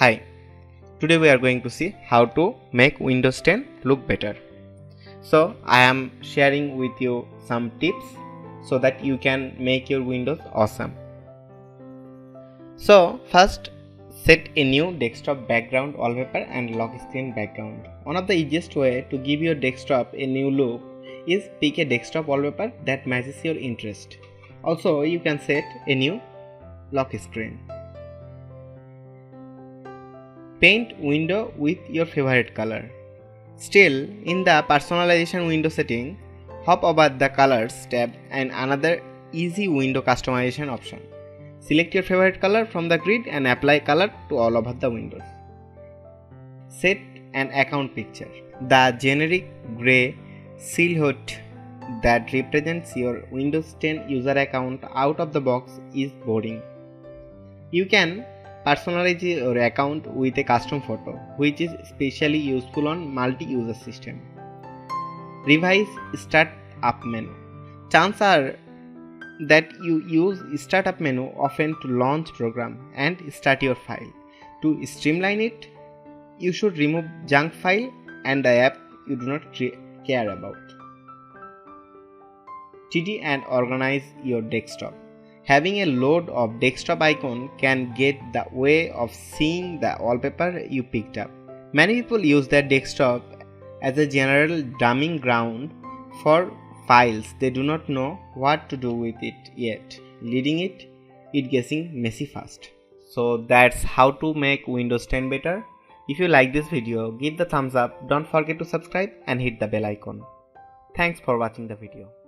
Hi, today we are going to see how to make Windows 10 look better. So I am sharing with you some tips so that you can make your Windows awesome. So first, set a new desktop background wallpaper and lock screen background. One of the easiest way to give your desktop a new look is pick a desktop wallpaper that matches your interest. Also, you can set a new lock screen. Paint window with your favorite color. Still, in the personalization window setting, hop over the colors tab and another easy window customization option. Select your favorite color from the grid and apply color to all over the windows. Set an account picture. The generic gray silhouette that represents your Windows 10 user account out of the box is boring. You can personalize your account with a custom photo, which is especially useful on multi-user system. Revise Startup menu. Chances are that you use Startup menu often to launch program and start your file. To streamline it, you should remove junk file and the app you do not care about. Tidy and organize your desktop. Having a load of desktop icon can get the way of seeing the wallpaper you picked up. Many people use their desktop as a general dumping ground for files they do not know what to do with it yet, leading it getting messy fast. So that's how to make Windows 10 better. If you like this video, give the thumbs up, don't forget to subscribe and hit the bell icon. Thanks for watching the video.